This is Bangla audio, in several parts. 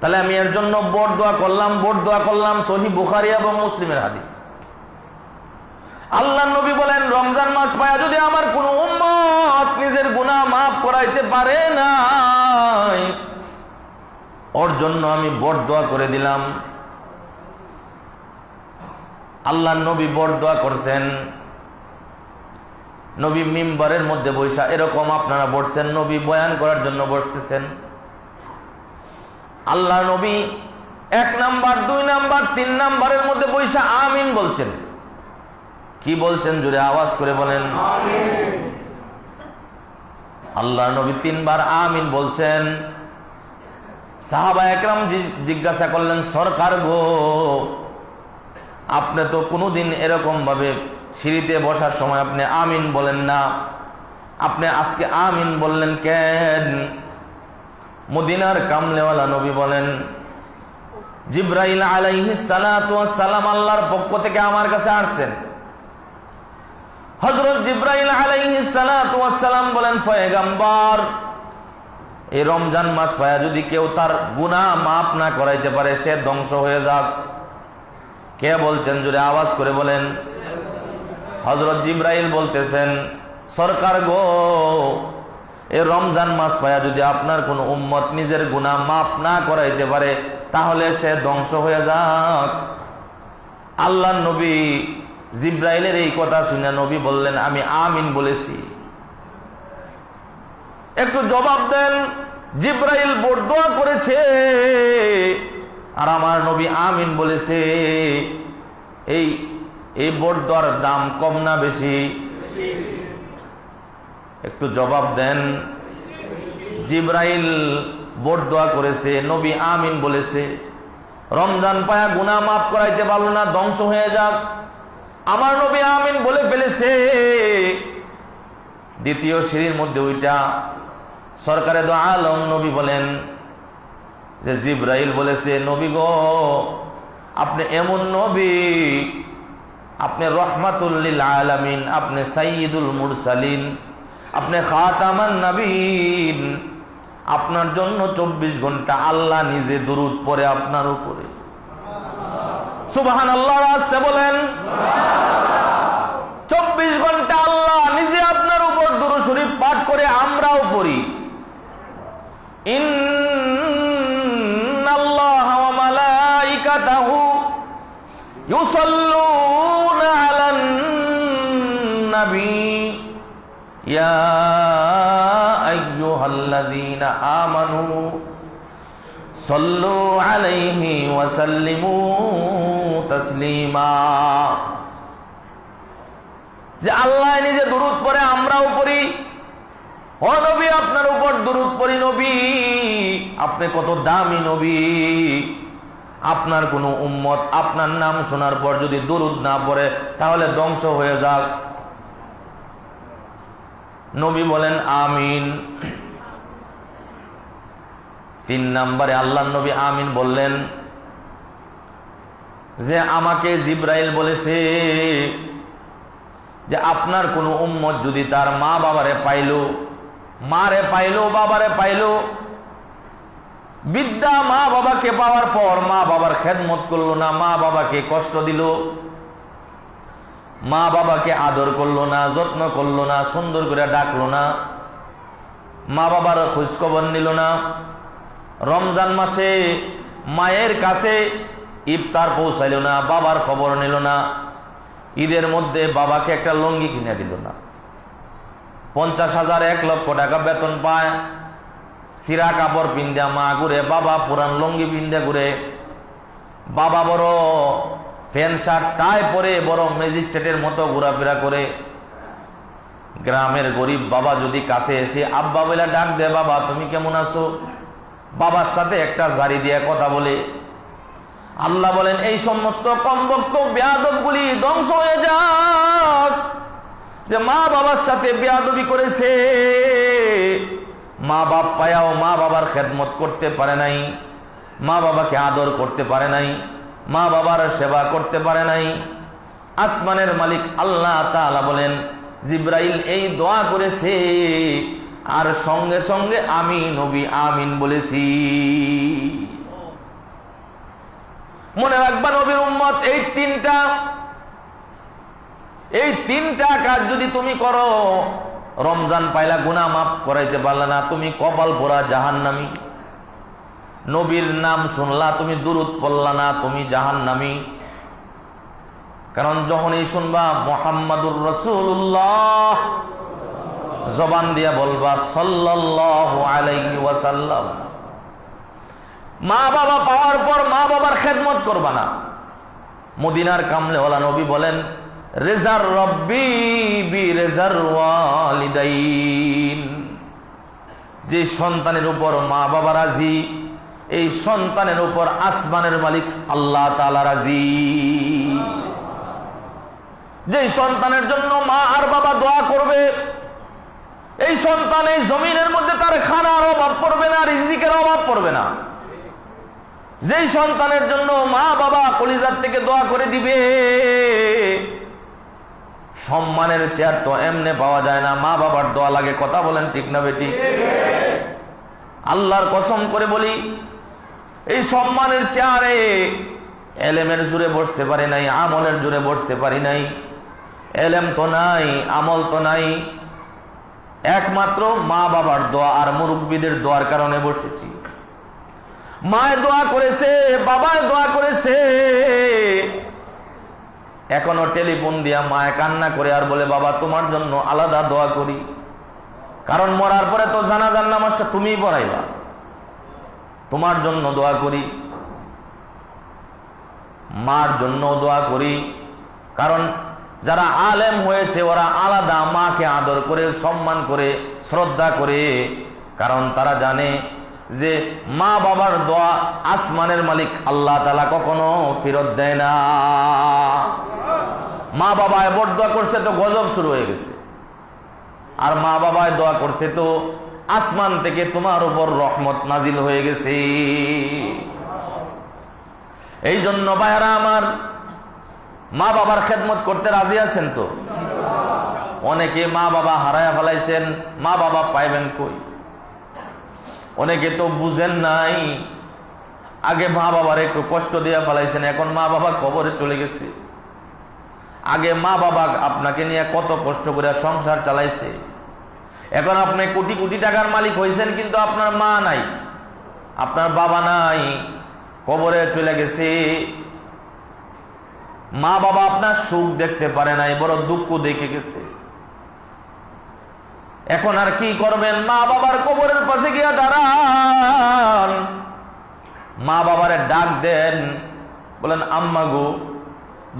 তাহলে আমি এর জন্য বোট দোয়া করলাম সহিহ বুখারী এবং মুসলিমের হাদিস। আল্লাহর নবী বলেন, রমজান মাস পায়া যদি আমার কোন উম্মত নিজের গুনাহ মাফ করাইতে পারে না, ওর জন্য আমি বোট দোয়া করে দিলাম। আল্লাহর নবী বোট দোয়া করছেন। নবী মিম্বরের মধ্যে বসা, এরকম আপনারা বসছেন, নবী বয়ান করার জন্য বসতেছেন। আল্লাহ নবী 1 নাম্বার 2 নাম্বার 3 নাম্বারের মধ্যে বসা আমিন বলছেন। কি বলছেন? জোরে আওয়াজ করে বলেন আমিন। আল্লাহ নবী 3 বার আমিন বলছেন। সাহাবা একরাম জিজ্ঞাসা করলেন, সরকার গো, আপনি তো কোনোদিন এরকম ভাবে সিঁড়িতে বসার সময় আপনি আমিন বলেন না, আপনি আজকে আমিন বললেন কেন? মদিনার কামলেওয়ালা নবী বলেন, জিবরাইল আলাইহিস সালাতু ওয়াস সালাম আল্লাহর পক্ষ থেকে আমার কাছে আসছেন। হযরত জিবরাইল আলাইহিস সালাতু ওয়াস সালাম বলেন, পয়গম্বর, এই রমজান মাস পায়া যদি কেউ তার গুনাহ মাফ না করাইতে পারে, সে ধ্বংস হয়ে যাক। কে বলছেন? জোরে আওয়াজ করে বলেন। হযরত জিবরাইল বলতেছেন, সরকার গো, এই রমজান মাস পায়া যদি আপনার কোন উম্মত নিজের গুনাহ মাফ না করাইতে পারে, তাহলে সে ধ্বংস হয়ে যাক। আল্লাহর নবী জিবরাইলের এই কথা শুনে নবী বললেন, আমি আমিন বলেছি। একটু জবাব দেন, জিবরাইল বোট দোয়া করেছে আর আমার নবী আমিন বলেছে, এই বোট দোয়ার দাম কম না বেশি? একটু জবাব দেন। জিবরাইল বোট দোয়া করেছে, নবী আমিন বলেছে। রমজান পায়া গুনাহ মাফ করাইতে পারলো না, ধ্বংস হয়ে যাক, আমার নবী আমিন বলে ফেলেছে। দ্বিতীয় সিঁড়ির মধ্যে ওইটা সরকারে দো আলম নবী বলেন যে জিবরাইল বলেছে, নবী গো, আপনি এমন নবী, আপনি রহমাতুল লিল আলামিন, আপনি সাইয়্যিদুল মুরসালিন, আপনি খাতামান নবীন, আপনার জন্য 24 ঘন্টা আল্লাহ নিজে দুরূদ পড়ে আপনার উপরে। সুবহানাল্লাহ, আসতে বলেন। 24 ঘন্টা আল্লাহ নিজে আপনার উপর দুরূদ শরীফ পাঠ করে, আমরাও পড়ি। ইন্নাল্লাহা ওয়া মালাইকাতাহু ইউসাল্লুনা আলান নবী ইয়া আইয়ুহাল্লাযীনা আমানু সাল্লু আলাইহি ওয়া সাল্লিমু তাসলিমা। যে আল্লাহ নিজে দুরূদ পড়ে, আমরাও পড়ি। ও নবী, আপনার উপর দুরূদ পড়ি। নবী, আপনি কত দামি নবী, আপনার কোন উম্মত আপনার নাম শোনার পর যদি দুরূদ না পড়ে, তাহলে ধ্বংস হয়ে যাক। নবী বলেন আমিন। 3 নম্বরে আল্লাহর নবী আমিন বললেন যে আমাকে জিবরাইল বলেছে যে আপনার কোন উম্মত যদি তার মা বাবারে পাইলো, মারে পাইলো, বাবারে পাইলো, বিদ্যা মা বাবাকে পাওয়ার পর মা বাবার খেদমত করলো না, মা বাবাকে কষ্ট দিল, মা বাবাকে আদর করলো না, যত্ন করলো না, সুন্দর করে ডাকলো না, মা বাবার খোঁজ খবর নিল না, রমজান মাসে মায়ের কাছে ইফতার পৌঁছাইল না, বাবার খবর নিল না, ঈদের মধ্যে বাবাকে একটা লুঙ্গি কিনে দিল না, 50,000 1 লক্ষ টাকা বেতন পায়, সিরা কাপড় পিন্দা মা ঘুরে, বাবা পুরান লুঙ্গি পিন্দা ঘুরে, বাবা বড় প্যান্ট শার্ট টাই পরে বড় ম্যাজিস্ট্রেটের মতো ঘোরাফেরা করে। গ্রামের গরিব বাবা যদি কাছে এসে আব্বা বলে ডাক দে, বাবা তুমি কেমন আছো, বাবার সাথে একটা জারি দিয়ে কথা বলে। আল্লাহ বলেন এই সমস্ত কমবক্ত বেয়াদবগুলি ধ্বংস হয়ে যাক। যে মা বাবার সাথে বেয়াদবি করেছে, মা বাপ পায়াও মা বাবার খেদমত করতে পারে নাই, মা বাবাকে আদর করতে পারে নাই, মা বাবার সেবা করতে পারে নাই। আসমানের মালিক আল্লাহ তাআলা বলেন জিবরাইল এই দোয়া করেছে, আর সঙ্গে সঙ্গে আমি নবী আমিন বলেছি। মনে রাখবা নবীর উম্মত, এই তিনটা কাজ যদি তুমি করো, রমজান পাইলা, গুনাহ মাফ করাইতে পারলা না, তুমি কপাল পোড়া জাহান্নামী। নবীর নাম শুনলা, তুমি দুরূদ পড়লা না, তুমি জাহান্নামী। কারণ যখনই শুনবা মুহাম্মাদুর রাসূলুল্লাহ, জবান দিয়া বলবা সাল্লাল্লাহু আলাইহি ওয়াসাল্লাম। মা বাবা পাওয়ার পর মা বাবার খেদমত করবা না। মদিনার কামলেওয়ালা নবী বলেন, রেজার রব্বি বি রেজার ওয়ালিদাইন। যে সন্তানের উপর মা বাবা রাজি, এই সন্তানের উপর আসমানের মালিক আল্লাহ তাআলা রাজি। যে সন্তানের জন্য মা আর বাবা দোয়া করবে, এই সন্তান এই জমিনের মধ্যে তার খানার অভাব পড়বে না, রিজিকের অভাব পড়বে না। যেই সন্তানের জন্য মা বাবা কলিজার থেকে দোয়া করে দিবে, সম্মানের চেয়ার তো এমনে পাওয়া যায় না, মা বাবার দোয়া লাগে। কথা বলেন ঠিক না বেটি? আল্লাহর কসম করে বলি, এই সম্মানের চেয়ারে এলেমের জোরে বসতে পারি নাই, আমলের জোরে বসতে পারি নাই। এলেম তো নাই, আমল তো নাই, একমাত্র মা বাবার দোয়া আর মুরব্বীদের দোয়ার কারণে বসেছি। মায়ে দোয়া করেছে, বাবায় দোয়া করেছে, এখনো টেলিফোন দিয়া মায়ে কান্না করে আর বলে, বাবা তোমার জন্য আলাদা দোয়া করি। কারণ মরার পরে তো জানাজার নামাজটা তুমিই পড়াইবা, তোমার জন্য দোয়া করি। মার জন্য দোয়া করি, কারণ যারা আলেম হয়েছে ওরা আলাদা মাকে আদর করে, সম্মান করে, শ্রদ্ধা করে। কারণ তারা জানে যে মা বাবার দোয়া আসমানের মালিক আল্লাহ তাআলা কখনো ফেরত দেয় না। মা বাবায় বড়দোয়া করছে তো গজব শুরু হয়ে গেছে, আর মা বাবায় দোয়া করছে তো আসমান থেকে তোমার উপর রহমত নাজিল হয়ে গেছে। এই জন্য ভাইরা আমার, মা বাবার খেদমত করতে রাজি আছেন তো? অনেকে মা বাবা হারায়া ফেলাইছেন, মা বাবা পাইবেন কই? অনেকে তো বুঝেন নাই, আগে মা বাবার একটু কষ্ট দিয়ে ফেলাইছেন, এখন মা বাবা কবরে চলে গেছে। আগে মা বাবা আপনাকে নিয়ে কত কষ্ট করে সংসার চালাইছে, এখন আপনি কোটি কোটি টাকার মালিক হয়েছেন, কিন্তু আপনার মা নাই, আপনার বাবা নাই, কবরে চলে গেছে। মা বাবা আপনার সুখ দেখতে পারে নাই, বড় দুঃখ দেখে গেছে। এখন আর কি করবেন? মা বাবার কবরের পাশে গিয়া দাঁড়ান, মা বাবারে ডাক দেন, বলেন আম্মা গো,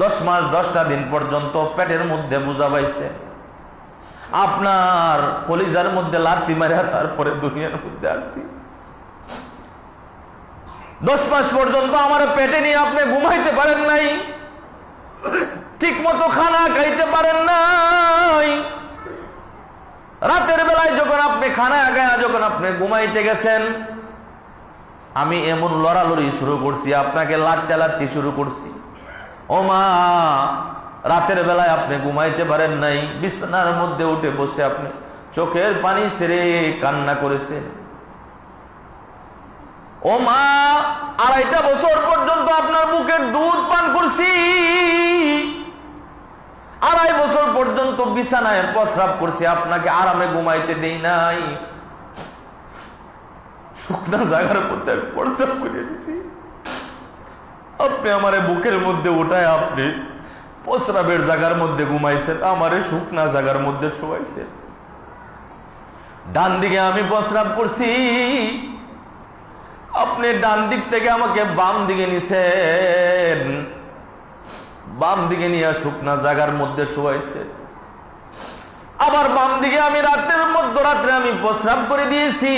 10 মাস 10টা দিন পর্যন্ত পেটের মধ্যে বোঝা পাইছে, আপনার কলিজার মধ্যে লাথি মারিয়া তারপরে দুনিয়ার মধ্যে আসছি। 10 মাস পর্যন্ত আমার পেটে নিয়ে আপনি ঘুমাইতে পারেন নাই, ঠিক মতো খানা খাইতে পারেন নাই। রাতের বেলায় যখন আপনি খানা খায়া যখন আপনি ঘুমাইতে গেছেন, আমি এমন লড়ালড়ি শুরু করছি, আপনাকে লাত্তি শুরু করছি। ও মা, রাতের বেলায় আপনি ঘুমাইতে পারেন নাই, বিছানার মধ্যে উঠে বসে আপনি চোখের পানি ছেড়ে কান্না করেছেন। ও মা, 2.5 বছর পর্যন্ত আপনার বুকের দুধ পান করছি, 2.5 বছর পর্যন্ত বিছানায় প্রস্রাব করছি, আপনাকে আরামে ঘুমাইতে দেই নাই, শুকনা জায়গার মধ্যে প্রস্রাব করে দিছি। আপনি আমারে বুকের মধ্যে উঠায় আপনি প্রস্রাবের জায়গার মধ্যে ঘুমাইছেন, আমারে শুকনা জায়গার মধ্যে শোয়াইছেন। ডান দিকে আমি প্রস্রাব করছি, আপনি ডান দিক থেকে আমাকে বাম দিকে নিছেন, বাম দিকে নিয়ে শুকনা জায়গার মধ্যে শোয়াইছেন। আবার বাম দিকে আমি মধ্যরাত্রে আমি প্রস্রাব করে দিয়েছি,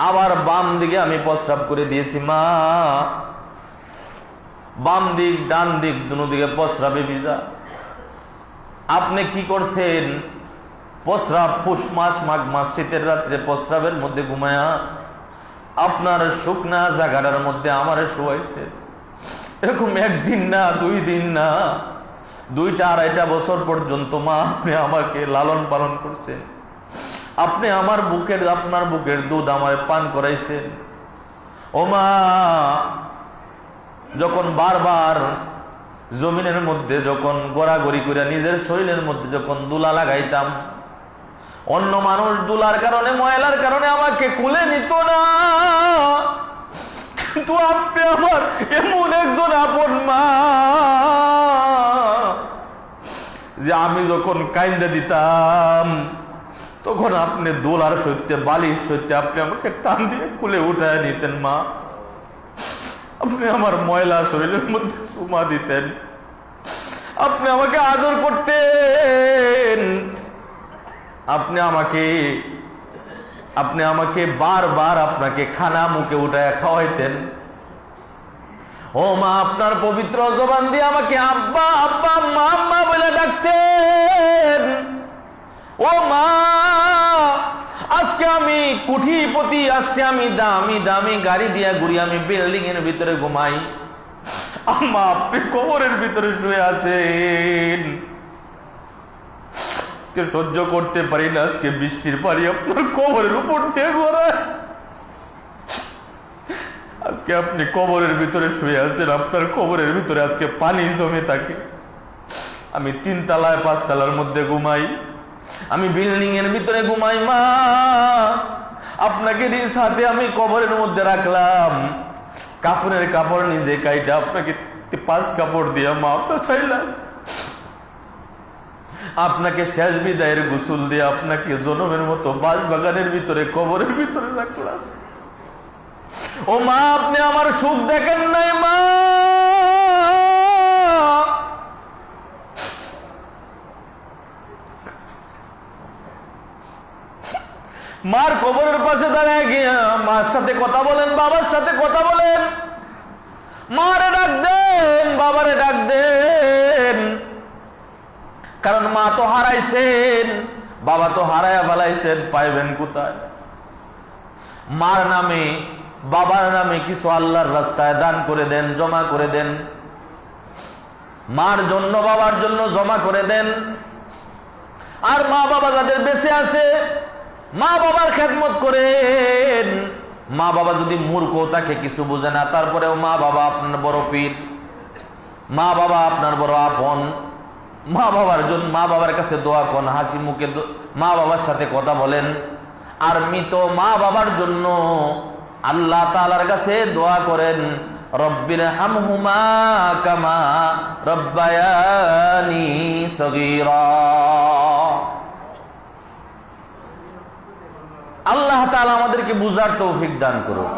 আবার বাম দিকে আমি প্রস্রাব করে দিয়েছি। মা, বাম দিক ডান দিক দুনো দিকে প্রস্রাবে ভিজা। আপনি কি করছেন? প্রস্রাব পুষ মাস মাঘ মাস শীতের রাত্রে প্রস্রাবের মধ্যে ঘুমায়া আপনার শুকনা জায়গাটার মধ্যে আমারে শোয়াইছেন। এরকম 1 দিন না, 2 দিন না, 2-2.5 বছর পর্যন্ত মা আপনি আমাকে লালন পালন করছেন। আপনি আমার আপনার বুকের দুধ আমার পান করাইছেন। ও মা, যখন বারবার জমিনের মধ্যে যখন গড়াগড়ি করে নিজের শরীরের মধ্যে যখন দুলা লাগাইতাম, অন্য মানুষ দুলার কারণে ময়লার কারণে আমাকে কুলে নিত না, কিন্তু আপনি আমার এমন একজন আপন মা যে আমি যখন কাইন্দা দিতাম তখন আপনি দোলার সত্যি বালিশ সত্যি আপনি আমাকে টান দিয়ে কুলে উঠায় নিতেন। মা, আপনি আমার ময়লা শরীরের মধ্যে চুমা দিতেন, আপনি আমাকে আদর করতেন, আপনি আমাকে বারবার আপনাকে খানা মুখে উঠায় খাওয়াইতেন। ও মা, আপনার পবিত্র জবান দিয়ে আমাকে আব্বা আব্বা মা মা বলে ডাকতেন। ও মা, আজকে আমি কোটিপতি, আজকে আমি দামি দামি গাড়ি দিয়া ঘুরি, আমি বিল্ডিং এর ভিতরে ঘুমাই, আম্মা আপনি কবরের ভিতরে শুয়ে আছেন। আজকে সহ্য করতে পারি না, আজকে বৃষ্টির পানি আপনার কবরের উপর দিয়ে ঘোরায়। আজকে আপনি কবরের ভিতরে শুয়ে আছেন, আপনার কবরের ভিতরে আজকে পানি জমে থাকে। আমি 3 তলায় 5 তলার মধ্যে ঘুমাই, আমি বিল্ডিং এর ভিতরে ঘুমাই। মা, আপনাকে নিজ হাতে আমি কবরের মধ্যে রাখলাম, কাপড়ের কাপড় নিজে কাইটা আপনাকে 5 কাপড় দিয়া মা চাইলাম, আপনাকে শেষ বিদায়ের গোসল দিয়ে আপনাকে জনমের মতো বাঁশবাগানের ভিতরে কবরের ভিতরে রাখলাম। ও মা, আপনি আমার সুখ দেখেন নাই মা। মার কবরের পাশে দাঁড়ায় গিয়া মার সাথে কথা বলেন, বাবার সাথে কথা বলেন, মারে ডাক দেন, বাবারে ডাক দেন। কারণ মা তো হারাইছেন, বাবা তো হারাইয়া ফেলাইছেন, পাইবেন কোথায়? মার নামে বাবার নামে কিছু আল্লাহর রাস্তায় দান করে দেন, জমা করে দেন। মার জন্য বাবার জন্য জমা করে দেন। আর মা বাবা যাদের বেঁচে আছে, মা বাবার খেদমত করেন। মা বাবা যদি মূর্খ তাকে কিছু বুঝে না, তারপরেও মা বাবা আপনার বড় পীর, মা বাবা আপনার বড় আপন। মা বাবার জন্য মা বাবার কাছে দোয়া করেন, হাসি মুখে মা বাবার সাথে কথা বলেন। আর মৃত মা বাবার জন্য আল্লাহ তাআলার কাছে দোয়া করেন, রব্বির হামহুমা কামা রব্বায়ানি সগীরা। আল্লাহ তাআলা আমাদেরকে বুঝার তৌফিক দান করুন।